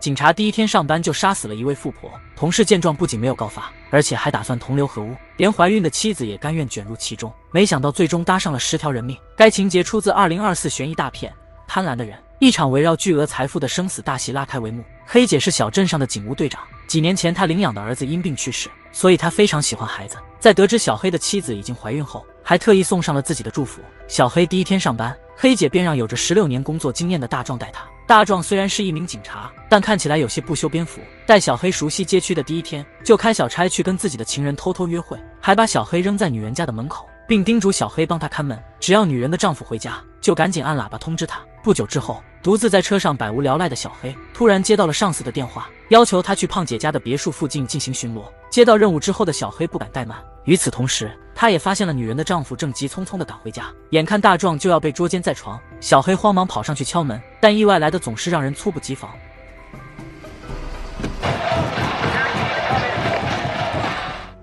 警察第一天上班就杀死了一位富婆，同事见状不仅没有告发，而且还打算同流合污，连怀孕的妻子也甘愿卷入其中。没想到最终搭上了10条人命。该情节出自2024悬疑大片《贪婪的人》。一场围绕巨额财富的生死大戏拉开帷幕。黑姐是小镇上的警务队长，几年前她领养的儿子因病去世，所以她非常喜欢孩子。在得知小黑的妻子已经怀孕后，还特意送上了自己的祝福。小黑第一天上班，黑姐便让有着16年工作经验的大壮带他。大壮虽然是一名警察，但看起来有些不修边幅。带小黑熟悉街区的第一天，就开小差去跟自己的情人偷偷约会，还把小黑扔在女人家的门口，并叮嘱小黑帮他看门，只要女人的丈夫回家，就赶紧按喇叭通知他。不久之后，独自在车上百无聊赖的小黑突然接到了上司的电话，要求他去胖姐家的别墅附近进行巡逻。接到任务之后的小黑不敢怠慢，与此同时，他也发现了女人的丈夫正急匆匆地赶回家，眼看大壮就要被捉奸在床，小黑慌忙跑上去敲门，但意外来的总是让人猝不及防。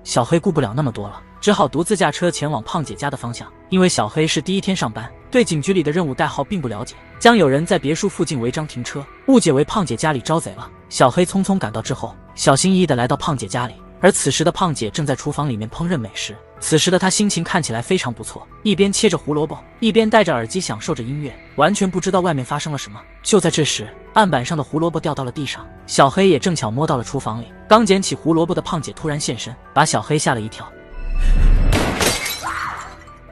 小黑顾不了那么多了，只好独自驾车前往胖姐家的方向。因为小黑是第一天上班，对警局里的任务代号并不了解，将有人在别墅附近违章停车，误解为胖姐家里招贼了。小黑匆匆赶到之后，小心翼翼地来到胖姐家里，而此时的胖姐正在厨房里面烹饪美食。此时的她心情看起来非常不错，一边切着胡萝卜，一边戴着耳机享受着音乐，完全不知道外面发生了什么。就在这时，案板上的胡萝卜掉到了地上，小黑也正巧摸到了厨房里。刚捡起胡萝卜的胖姐突然现身，把小黑吓了一跳。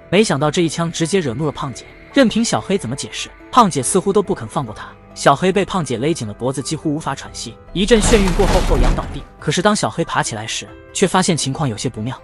没想到这一枪直接惹怒了胖姐，任凭小黑怎么解释，胖姐似乎都不肯放过他。小黑被胖姐勒紧了脖子，几乎无法喘息，一阵眩晕过后后仰倒地。可是当小黑爬起来时，却发现情况有些不妙。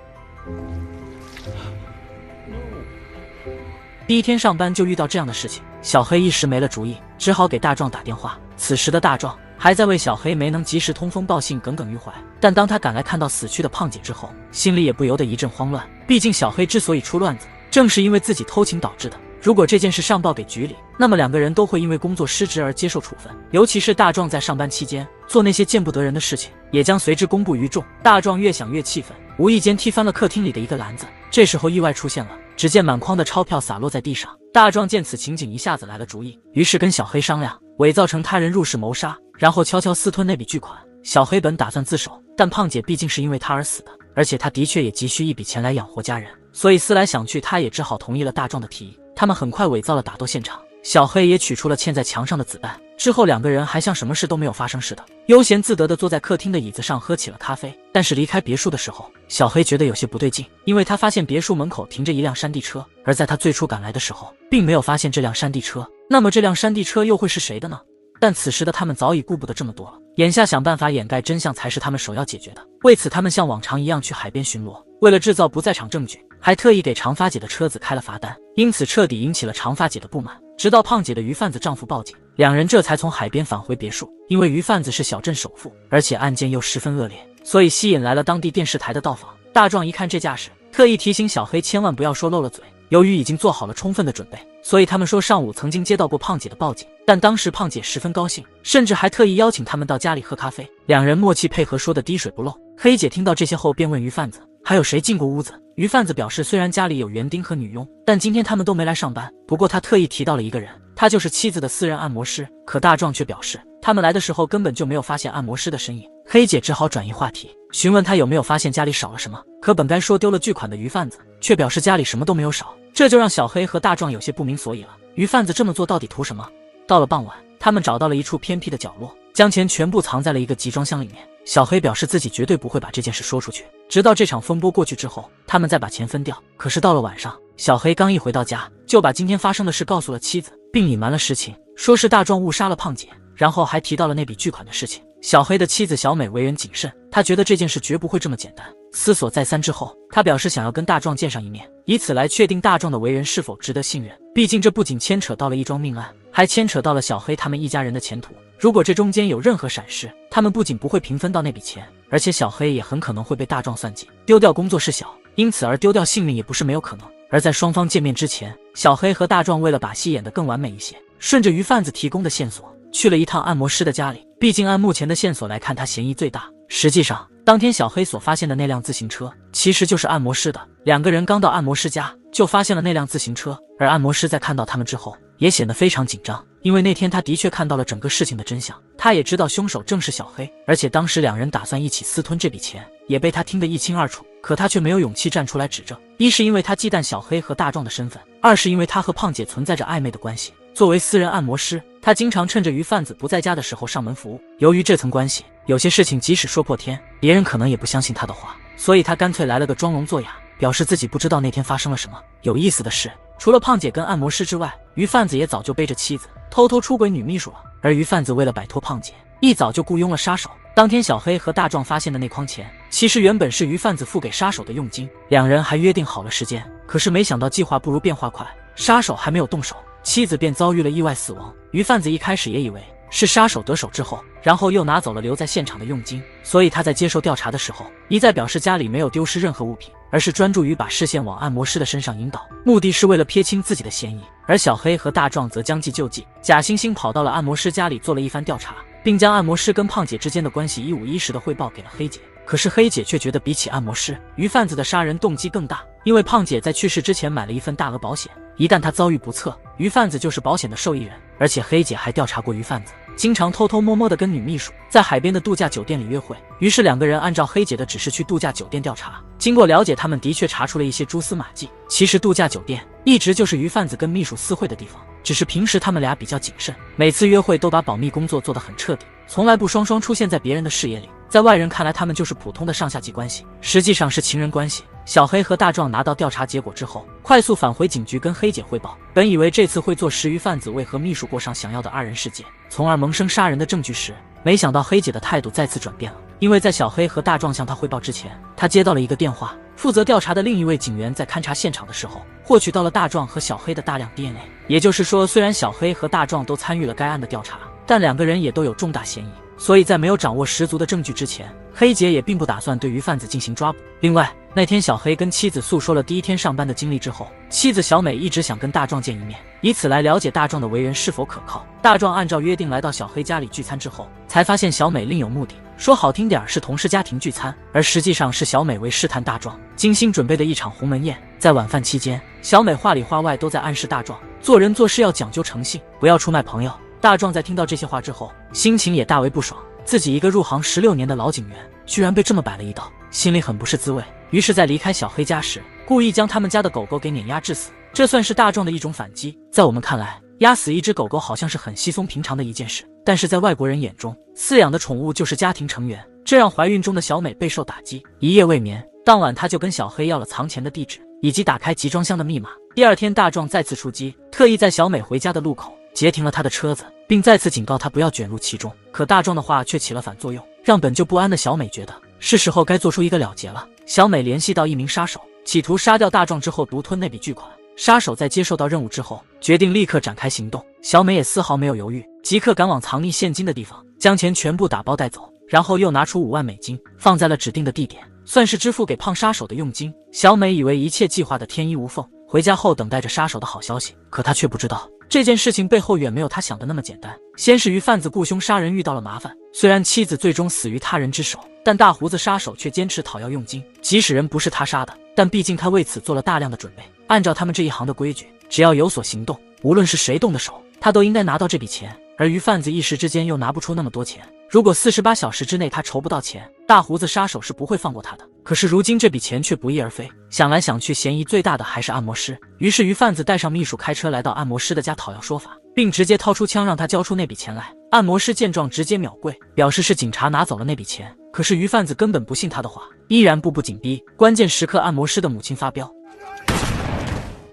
第一天上班就遇到这样的事情，小黑一时没了主意，只好给大壮打电话。此时的大壮还在为小黑没能及时通风报信耿耿于怀，但当他赶来看到死去的胖姐之后，心里也不由得一阵慌乱。毕竟小黑之所以出乱子，正是因为自己偷情导致的。如果这件事上报给局里，那么2个人都会因为工作失职而接受处分。尤其是大壮在上班期间做那些见不得人的事情，也将随之公布于众。大壮越想越气愤，无意间踢翻了客厅里的一个篮子。这时候意外出现了，只见满筐的钞票洒落在地上。大壮见此情景，一下子来了主意，于是跟小黑商量，伪造成他人入室谋杀，然后悄悄私吞那笔巨款。小黑本打算自首，但胖姐毕竟是因为他而死的，而且他的确也急需一笔钱来养活家人，所以思来想去，他也只好同意了大壮的提议。他们很快伪造了打斗现场，小黑也取出了嵌在墙上的子弹。之后2个人还像什么事都没有发生似的，悠闲自得地坐在客厅的椅子上喝起了咖啡。但是离开别墅的时候，小黑觉得有些不对劲，因为他发现别墅门口停着一辆山地车，而在他最初赶来的时候，并没有发现这辆山地车。那么这辆山地车又会是谁的呢？但此时的他们早已顾不得这么多了，眼下想办法掩盖真相才是他们首要解决的。为此，他们像往常一样去海边巡逻，为了制造不在场证据，还特意给长发姐的车子开了罚单，因此彻底引起了长发姐的不满。直到胖姐的鱼贩子丈夫报警，2人这才从海边返回别墅。因为鱼贩子是小镇首富，而且案件又十分恶劣，所以吸引来了当地电视台的到访。大壮一看这架势，特意提醒小黑千万不要说漏了嘴。由于已经做好了充分的准备，所以他们说上午曾经接到过胖姐的报警，但当时胖姐十分高兴，甚至还特意邀请他们到家里喝咖啡。2人默契配合，说得滴水不漏。黑姐听到这些后便问鱼贩子还有谁进过屋子。鱼贩子表示，虽然家里有园丁和女佣，但今天他们都没来上班。不过他特意提到了一个人，他就是妻子的私人按摩师。可大壮却表示，他们来的时候根本就没有发现按摩师的身影。黑姐只好转移话题，询问他有没有发现家里少了什么。可本该说丢了巨款的鱼贩子却表示家里什么都没有少，这就让小黑和大壮有些不明所以了。鱼贩子这么做到底图什么？到了傍晚，他们找到了一处偏僻的角落，将钱全部藏在了一个集装箱里面。小黑表示自己绝对不会把这件事说出去，直到这场风波过去之后，他们再把钱分掉。可是到了晚上，小黑刚一回到家，就把今天发生的事告诉了妻子，并隐瞒了实情，说是大壮误杀了胖姐，然后还提到了那笔巨款的事情。小黑的妻子小美为人谨慎，她觉得这件事绝不会这么简单。思索再三之后，她表示想要跟大壮见上一面，以此来确定大壮的为人是否值得信任。毕竟这不仅牵扯到了一桩命案，还牵扯到了小黑他们一家人的前途。如果这中间有任何闪失，他们不仅不会平分到那笔钱，而且小黑也很可能会被大壮算计，丢掉工作是小，因此而丢掉性命也不是没有可能。而在双方见面之前，小黑和大壮为了把戏演得更完美一些，顺着鱼贩子提供的线索去了一趟按摩师的家里。毕竟按目前的线索来看，他嫌疑最大。实际上，当天小黑所发现的那辆自行车其实就是按摩师的。2个人刚到按摩师家就发现了那辆自行车，而按摩师在看到他们之后也显得非常紧张。因为那天他的确看到了整个事情的真相，他也知道凶手正是小黑，而且当时两人打算一起私吞这笔钱，也被他听得一清二楚。可他却没有勇气站出来指证，一是因为他忌惮小黑和大壮的身份，二是因为他和胖姐存在着暧昧的关系。作为私人按摩师，他经常趁着鱼贩子不在家的时候上门服务。由于这层关系，有些事情即使说破天，别人可能也不相信他的话，所以他干脆来了个装聋作哑，表示自己不知道那天发生了什么。有意思的是，除了胖姐跟按摩师之外，鱼贩子也早就背着妻子偷偷出轨女秘书了。而鱼贩子为了摆脱胖姐，一早就雇佣了杀手。当天小黑和大壮发现的那筐钱，其实原本是鱼贩子付给杀手的佣金，两人还约定好了时间。可是没想到计划不如变化快，杀手还没有动手，妻子便遭遇了意外死亡。鱼贩子一开始也以为是杀手得手之后，然后又拿走了留在现场的佣金，所以他在接受调查的时候，一再表示家里没有丢失任何物品，而是专注于把视线往按摩师的身上引导，目的是为了撇清自己的嫌疑。而小黑和大壮则将计就计，假惺惺跑到了按摩师家里做了一番调查，并将按摩师跟胖姐之间的关系一五一十的汇报给了黑姐。可是黑姐却觉得比起按摩师，鱼贩子的杀人动机更大，因为胖姐在去世之前买了一份大额保险，一旦她遭遇不测，鱼贩子就是保险的受益人。而且黑姐还调查过鱼贩子经常偷偷摸摸的跟女秘书在海边的度假酒店里约会，于是两个人按照黑姐的指示去度假酒店调查。经过了解，他们的确查出了一些蛛丝马迹。其实度假酒店一直就是鱼贩子跟秘书私会的地方，只是平时他们俩比较谨慎，每次约会都把保密工作做得很彻底，从来不双双出现在别人的视野里。在外人看来，他们就是普通的上下级关系，实际上是情人关系。小黑和大壮拿到调查结果之后，快速返回警局跟黑姐汇报。本以为这次会坐实鱼贩子为和秘书过上想要的二人世界，从而萌生杀人的证据时，没想到黑姐的态度再次转变了。因为在小黑和大壮向他汇报之前，他接到了一个电话，负责调查的另一位警员在勘察现场的时候，获取到了大壮和小黑的大量 DNA。也就是说，虽然小黑和大壮都参与了该案的调查，但两个人也都有重大嫌疑。所以在没有掌握十足的证据之前，黑姐也并不打算对鱼贩子进行抓捕。另外，那天小黑跟妻子诉说了第一天上班的经历之后，妻子小美一直想跟大壮见一面，以此来了解大壮的为人是否可靠。大壮按照约定来到小黑家里聚餐之后，才发现小美另有目的，说好听点是同事家庭聚餐，而实际上是小美为试探大壮精心准备的一场鸿门宴。在晚饭期间，小美话里话外都在暗示大壮做人做事要讲究诚信，不要出卖朋友。大壮在听到这些话之后，心情也大为不爽，自己一个入行16年的老警员，居然被这么摆了一道，心里很不是滋味。于是在离开小黑家时，故意将他们家的狗狗给碾压致死，这算是大壮的一种反击。在我们看来，压死一只狗狗好像是很稀松平常的一件事，但是在外国人眼中，饲养的宠物就是家庭成员，这让怀孕中的小美备受打击，一夜未眠。当晚她就跟小黑要了藏钱的地址以及打开集装箱的密码。第二天大壮再次出击，特意在小美回家的路口截停了他的车子，并再次警告他不要卷入其中。可大壮的话却起了反作用，让本就不安的小美觉得是时候该做出一个了结了。小美联系到一名杀手，企图杀掉大壮之后独吞那笔巨款。杀手在接受到任务之后，决定立刻展开行动。小美也丝毫没有犹豫，即刻赶往藏匿现金的地方，将钱全部打包带走，然后又拿出5万美金放在了指定的地点，算是支付给胖杀手的佣金。小美以为一切计划的天衣无缝，回家后等待着杀手的好消息，可她却不知道这件事情背后远没有他想的那么简单。先是鱼贩子雇凶杀人遇到了麻烦，虽然妻子最终死于他人之手，但大胡子杀手却坚持讨要佣金，即使人不是他杀的，但毕竟他为此做了大量的准备。按照他们这一行的规矩，只要有所行动，无论是谁动的手，他都应该拿到这笔钱。而鱼贩子一时之间又拿不出那么多钱，如果48小时之内他筹不到钱，大胡子杀手是不会放过他的。可是如今这笔钱却不翼而飞，想来想去，嫌疑最大的还是按摩师。于是鱼贩子带上秘书开车来到按摩师的家讨要说法，并直接掏出枪让他交出那笔钱来。按摩师见状直接秒跪，表示是警察拿走了那笔钱。可是鱼贩子根本不信他的话，依然步步紧逼。关键时刻，按摩师的母亲发飙。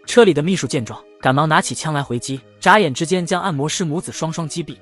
车里的秘书见状，赶忙拿起枪来回击，眨眼之间将按摩师母子双双击毙。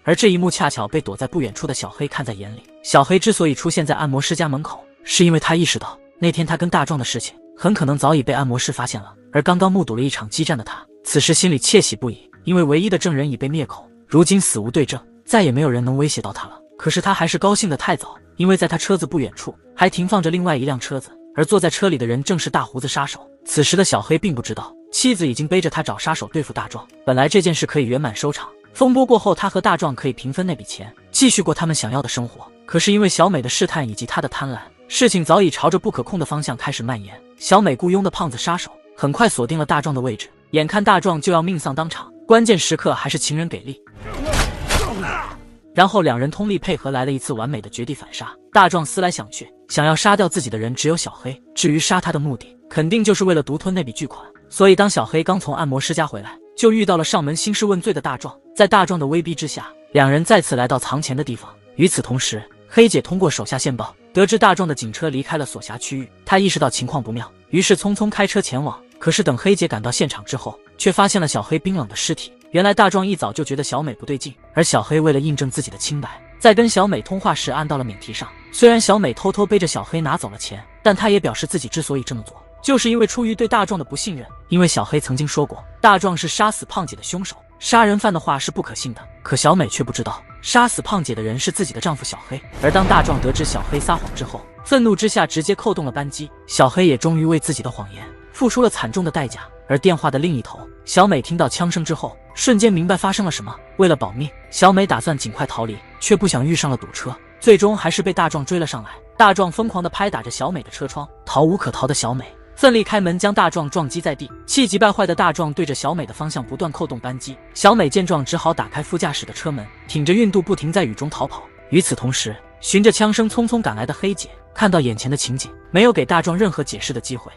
而这一幕恰巧被躲在不远处的小黑看在眼里。小黑之所以出现在按摩师家门口，是因为他意识到那天他跟大壮的事情很可能早已被按摩师发现了。而刚刚目睹了一场激战的他，此时心里窃喜不已，因为唯一的证人已被灭口，如今死无对证，再也没有人能威胁到他了。可是他还是高兴得太早，因为在他车子不远处还停放着另外一辆车子，而坐在车里的人正是大胡子杀手。此时的小黑并不知道，妻子已经背着他找杀手对付大壮。本来这件事可以圆满收场，风波过后，他和大壮可以平分那笔钱，继续过他们想要的生活。可是因为小美的试探以及他的贪婪，事情早已朝着不可控的方向开始蔓延。小美雇佣的胖子杀手很快锁定了大壮的位置，眼看大壮就要命丧当场，关键时刻还是情人给力。然后两人通力配合，来了一次完美的绝地反杀。大壮思来想去，想要杀掉自己的人只有小黑，至于杀他的目的，肯定就是为了独吞那笔巨款。所以当小黑刚从按摩师家回来，就遇到了上门兴师问罪的大壮。在大壮的威逼之下，两人再次来到藏钱的地方。与此同时，黑姐通过手下线报得知大壮的警车离开了所辖区域，她意识到情况不妙，于是匆匆开车前往。可是等黑姐赶到现场之后，却发现了小黑冰冷的尸体。原来大壮一早就觉得小美不对劲，而小黑为了印证自己的清白，在跟小美通话时按到了免提上。虽然小美偷偷背着小黑拿走了钱，但她也表示自己之所以这么做，就是因为出于对大壮的不信任。因为小黑曾经说过，大壮是杀死胖姐的凶手，杀人犯的话是不可信的。可小美却不知道，杀死胖姐的人是自己的丈夫小黑。而当大壮得知小黑撒谎之后，愤怒之下直接扣动了扳机。小黑也终于为自己的谎言付出了惨重的代价。而电话的另一头，小美听到枪声之后，瞬间明白发生了什么。为了保命，小美打算尽快逃离，却不想遇上了堵车，最终还是被大壮追了上来。大壮疯狂地拍打着小美的车窗，逃无可逃的小美奋力开门，将大壮撞击在地。气急败坏的大壮对着小美的方向不断扣动扳机。小美见状，只好打开副驾驶的车门，挺着孕肚不停在雨中逃跑。与此同时，循着枪声匆匆赶来的黑姐看到眼前的情景，没有给大壮任何解释的机会。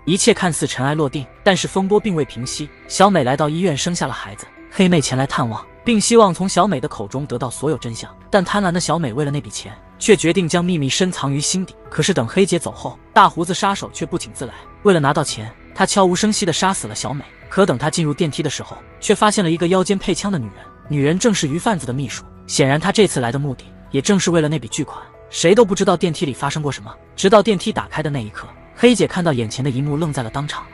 一切看似尘埃落定，但是风波并未平息。小美来到医院生下了孩子，黑妹前来探望，并希望从小美的口中得到所有真相。但贪婪的小美为了那笔钱，却决定将秘密深藏于心底。可是等黑姐走后，大胡子杀手却不请自来。为了拿到钱，他悄无声息地杀死了小美。可等他进入电梯的时候，却发现了一个腰间配枪的女人。女人正是鱼贩子的秘书。显然他这次来的目的，也正是为了那笔巨款。谁都不知道电梯里发生过什么，直到电梯打开的那一刻，黑姐看到眼前的一幕，愣在了当场。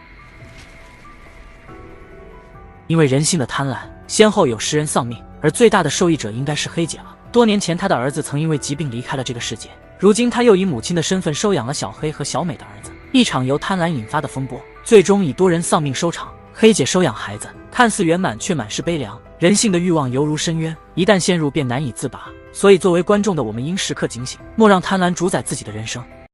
因为人性的贪婪，先后有10人丧命，而最大的受益者应该是黑姐了。多年前，她的儿子曾因为疾病离开了这个世界，如今她又以母亲的身份收养了小黑和小美的儿子。一场由贪婪引发的风波，最终以多人丧命收场。黑姐收养孩子，看似圆满，却满是悲凉。人性的欲望犹如深渊，一旦陷入便难以自拔。所以作为观众的我们应时刻警醒，莫让贪婪主宰自己的人生。